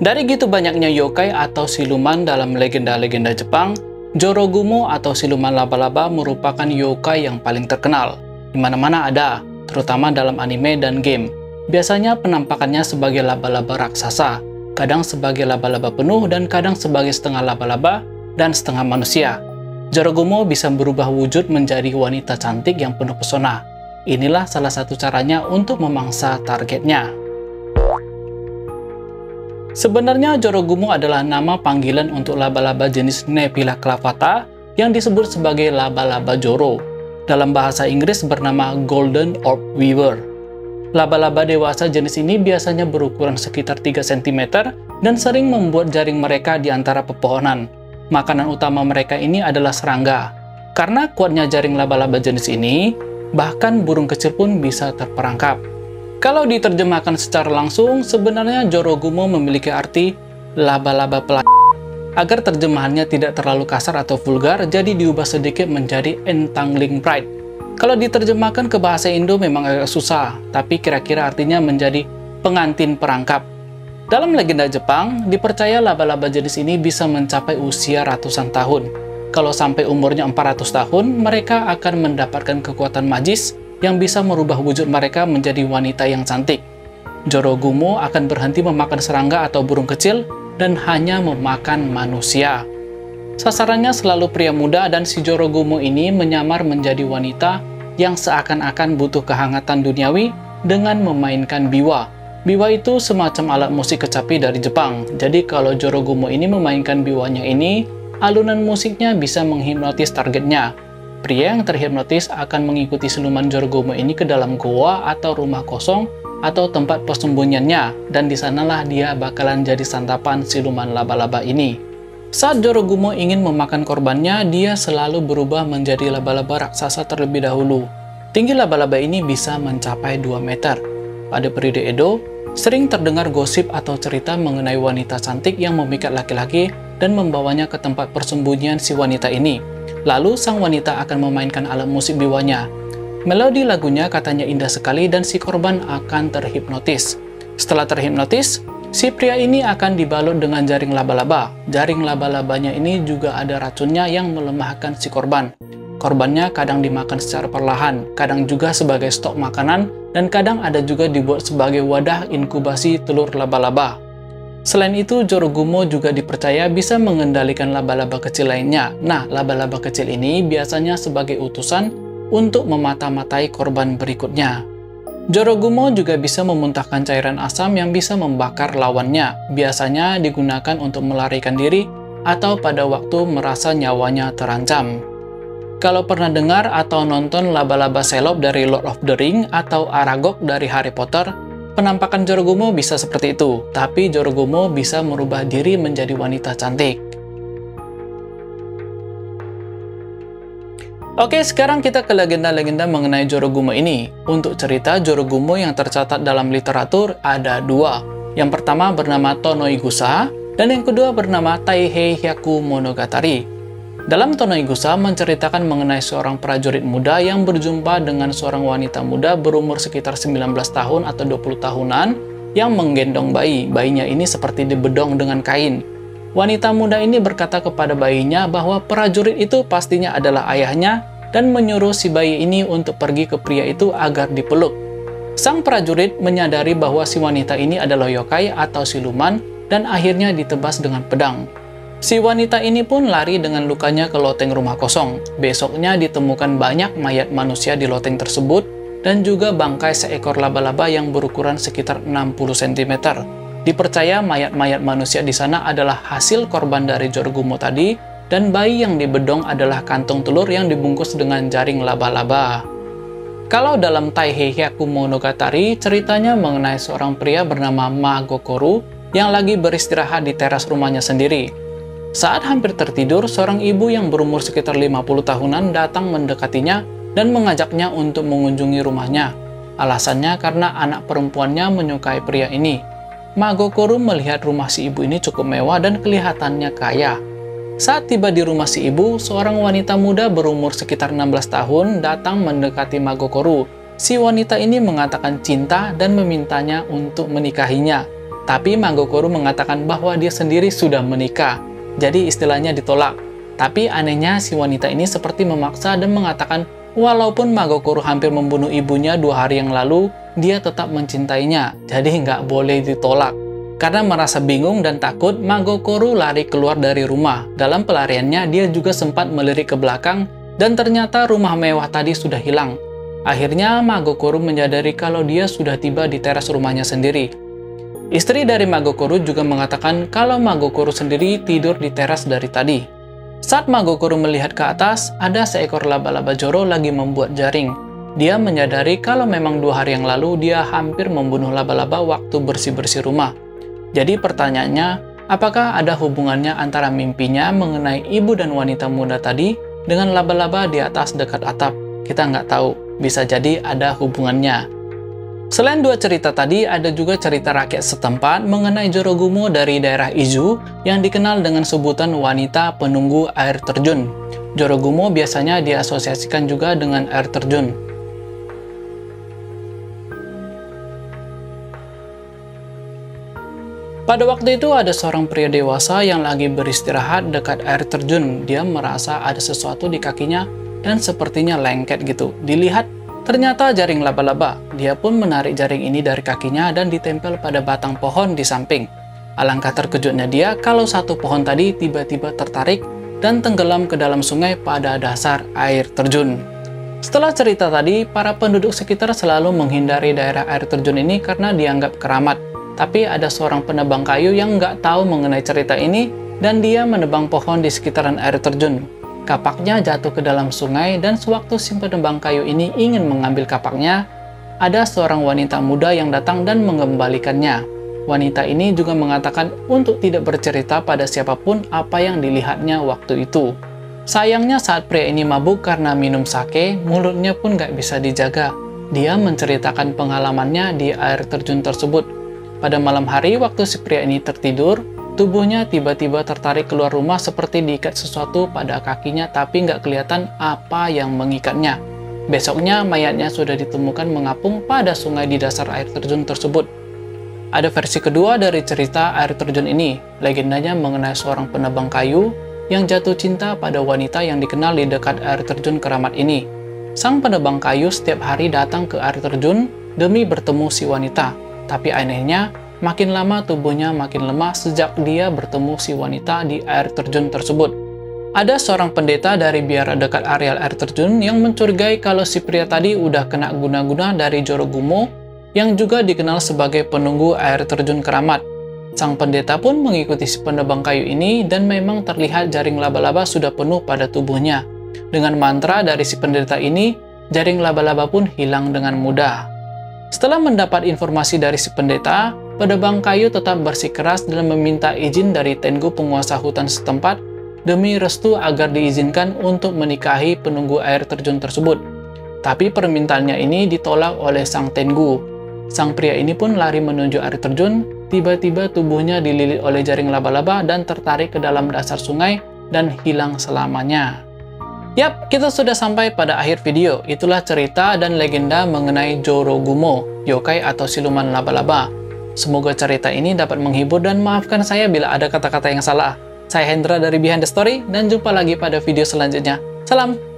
Dari gitu banyaknya yokai atau siluman dalam legenda-legenda Jepang, Jorogumo atau siluman laba-laba merupakan yokai yang paling terkenal. Di mana-mana ada, terutama dalam anime dan game. Biasanya penampakannya sebagai laba-laba raksasa, kadang sebagai laba-laba penuh dan kadang sebagai setengah laba-laba dan setengah manusia. Jorogumo bisa berubah wujud menjadi wanita cantik yang penuh pesona. Inilah salah satu caranya untuk memangsa targetnya. Sebenarnya Jorogumo adalah nama panggilan untuk laba-laba jenis Nephila clavata yang disebut sebagai laba-laba Joro. Dalam bahasa Inggris bernama Golden Orb Weaver. Laba-laba dewasa jenis ini biasanya berukuran sekitar 3 cm dan sering membuat jaring mereka di antara pepohonan. Makanan utama mereka ini adalah serangga. Karena kuatnya jaring laba-laba jenis ini, bahkan burung kecil pun bisa terperangkap. Kalau diterjemahkan secara langsung, sebenarnya Jorogumo memiliki arti laba-laba pelangi. Agar terjemahannya tidak terlalu kasar atau vulgar, jadi diubah sedikit menjadi entangling bride. Kalau diterjemahkan ke bahasa Indo memang agak susah, tapi kira-kira artinya menjadi pengantin perangkap. Dalam legenda Jepang, dipercaya laba-laba jenis ini bisa mencapai usia ratusan tahun. Kalau sampai umurnya 400 tahun, mereka akan mendapatkan kekuatan magis yang bisa merubah wujud mereka menjadi wanita yang cantik. Jorogumo akan berhenti memakan serangga atau burung kecil dan hanya memakan manusia. Sasarannya selalu pria muda dan si Jorogumo ini menyamar menjadi wanita yang seakan-akan butuh kehangatan duniawi dengan memainkan biwa. Biwa itu semacam alat musik kecapi dari Jepang. Jadi kalau Jorogumo ini memainkan biwanya ini, alunan musiknya bisa menghipnotis targetnya. Pria yang terhipnotis akan mengikuti siluman Jorogumo ini ke dalam goa atau rumah kosong atau tempat persembunyiannya, dan di sanalah dia bakalan jadi santapan siluman laba-laba ini. Saat Jorogumo ingin memakan korbannya, dia selalu berubah menjadi laba-laba raksasa terlebih dahulu. Tinggi laba-laba ini bisa mencapai 2 meter. Pada periode Edo, sering terdengar gosip atau cerita mengenai wanita cantik yang memikat laki-laki dan membawanya ke tempat persembunyian si wanita ini. Lalu sang wanita akan memainkan alat musik biwanya. Melodi lagunya katanya indah sekali dan si korban akan terhipnotis. Setelah terhipnotis, si pria ini akan dibalut dengan jaring laba-laba. Jaring laba-labanya ini juga ada racunnya yang melemahkan si korban. Korbannya kadang dimakan secara perlahan, kadang juga sebagai stok makanan, dan kadang ada juga dibuat sebagai wadah inkubasi telur laba-laba. Selain itu, Jorogumo juga dipercaya bisa mengendalikan laba-laba kecil lainnya. Nah, laba-laba kecil ini biasanya sebagai utusan untuk memata-matai korban berikutnya. Jorogumo juga bisa memuntahkan cairan asam yang bisa membakar lawannya. Biasanya digunakan untuk melarikan diri atau pada waktu merasa nyawanya terancam. Kalau pernah dengar atau nonton laba-laba selop dari Lord of the Ring atau Aragog dari Harry Potter, penampakan Jorogumo bisa seperti itu, tapi Jorogumo bisa merubah diri menjadi wanita cantik. Oke, sekarang kita ke legenda-legenda mengenai Jorogumo ini. Untuk cerita Jorogumo yang tercatat dalam literatur ada 2. Yang pertama bernama Tonoigusa, dan yang kedua bernama Taihei Hyaku Monogatari. Dalam Tonoigusa menceritakan mengenai seorang prajurit muda yang berjumpa dengan seorang wanita muda berumur sekitar 19 tahun atau 20 tahunan yang menggendong bayi. Bayinya ini seperti dibedong dengan kain. Wanita muda ini berkata kepada bayinya bahwa prajurit itu pastinya adalah ayahnya dan menyuruh si bayi ini untuk pergi ke pria itu agar dipeluk. Sang prajurit menyadari bahwa si wanita ini adalah yokai atau siluman dan akhirnya ditebas dengan pedang. Si wanita ini pun lari dengan lukanya ke loteng rumah kosong. Besoknya ditemukan banyak mayat manusia di loteng tersebut dan juga bangkai seekor laba-laba yang berukuran sekitar 60 cm. Dipercaya mayat-mayat manusia di sana adalah hasil korban dari Jorogumo tadi, dan bayi yang dibedong adalah kantong telur yang dibungkus dengan jaring laba-laba. Kalau dalam Taihei Hyaku Monogatari, ceritanya mengenai seorang pria bernama Magokoru yang lagi beristirahat di teras rumahnya sendiri. Saat hampir tertidur, seorang ibu yang berumur sekitar 50 tahunan datang mendekatinya dan mengajaknya untuk mengunjungi rumahnya. Alasannya karena anak perempuannya menyukai pria ini. Magokoru melihat rumah si ibu ini cukup mewah dan kelihatannya kaya. Saat tiba di rumah si ibu, seorang wanita muda berumur sekitar 16 tahun datang mendekati Magokoru. Si wanita ini mengatakan cinta dan memintanya untuk menikahinya. Tapi Magokoro mengatakan bahwa dia sendiri sudah menikah, jadi istilahnya ditolak. Tapi anehnya si wanita ini seperti memaksa dan mengatakan walaupun Magokoro hampir membunuh ibunya 2 hari yang lalu, dia tetap mencintainya, jadi nggak boleh ditolak. Karena merasa bingung dan takut, Magokoro lari keluar dari rumah. Dalam pelariannya, dia juga sempat melirik ke belakang dan ternyata rumah mewah tadi sudah hilang. Akhirnya Magokoro menyadari kalau dia sudah tiba di teras rumahnya sendiri. Istri dari Magokoro juga mengatakan kalau Magokoro sendiri tidur di teras dari tadi. Saat Magokoro melihat ke atas, ada seekor laba-laba Joro lagi membuat jaring. Dia menyadari kalau memang 2 hari yang lalu dia hampir membunuh laba-laba waktu bersih-bersih rumah. Jadi pertanyaannya, apakah ada hubungannya antara mimpinya mengenai ibu dan wanita muda tadi dengan laba-laba di atas dekat atap? Kita nggak tahu, bisa jadi ada hubungannya. Selain 2 cerita tadi, ada juga cerita rakyat setempat mengenai Jorogumo dari daerah Izu yang dikenal dengan sebutan wanita penunggu air terjun. Jorogumo biasanya diasosiasikan juga dengan air terjun. Pada waktu itu ada seorang pria dewasa yang lagi beristirahat dekat air terjun. Dia merasa ada sesuatu di kakinya dan sepertinya lengket gitu. Dilihat, ternyata jaring laba-laba. Dia pun menarik jaring ini dari kakinya dan ditempel pada batang pohon di samping. Alangkah terkejutnya dia kalau satu pohon tadi tiba-tiba tertarik dan tenggelam ke dalam sungai pada dasar air terjun. Setelah cerita tadi, para penduduk sekitar selalu menghindari daerah air terjun ini karena dianggap keramat. Tapi ada seorang penebang kayu yang nggak tahu mengenai cerita ini dan dia menebang pohon di sekitaran air terjun. Kapaknya jatuh ke dalam sungai dan sewaktu si penebang kayu ini ingin mengambil kapaknya, ada seorang wanita muda yang datang dan mengembalikannya. Wanita ini juga mengatakan untuk tidak bercerita pada siapapun apa yang dilihatnya waktu itu. Sayangnya saat pria ini mabuk karena minum sake, mulutnya pun gak bisa dijaga. Dia menceritakan pengalamannya di air terjun tersebut. Pada malam hari waktu si pria ini tertidur, tubuhnya tiba-tiba tertarik keluar rumah seperti diikat sesuatu pada kakinya tapi nggak kelihatan apa yang mengikatnya. Besoknya mayatnya sudah ditemukan mengapung pada sungai di dasar air terjun tersebut. Ada versi kedua dari cerita air terjun ini. Legendanya mengenai seorang penebang kayu yang jatuh cinta pada wanita yang dikenal di dekat air terjun keramat ini. Sang penebang kayu setiap hari datang ke air terjun demi bertemu si wanita. Tapi anehnya, makin lama tubuhnya makin lemah sejak dia bertemu si wanita di air terjun tersebut. Ada seorang pendeta dari biara dekat areal air terjun yang mencurigai kalau si pria tadi udah kena guna-guna dari Jorogumo yang juga dikenal sebagai penunggu air terjun keramat. Sang pendeta pun mengikuti si penebang kayu ini dan memang terlihat jaring laba-laba sudah penuh pada tubuhnya. Dengan mantra dari si pendeta ini, jaring laba-laba pun hilang dengan mudah. Setelah mendapat informasi dari si pendeta, penebang kayu tetap bersikeras dan meminta izin dari Tengu penguasa hutan setempat demi restu agar diizinkan untuk menikahi penunggu air terjun tersebut. Tapi permintaannya ini ditolak oleh sang Tengu. Sang pria ini pun lari menuju air terjun, tiba-tiba tubuhnya dililit oleh jaring laba-laba dan tertarik ke dalam dasar sungai dan hilang selamanya. Yap, kita sudah sampai pada akhir video. Itulah cerita dan legenda mengenai Jorogumo, yokai atau siluman laba-laba. Semoga cerita ini dapat menghibur dan maafkan saya bila ada kata-kata yang salah. Saya Hendra dari Behind the Story dan jumpa lagi pada video selanjutnya. Salam!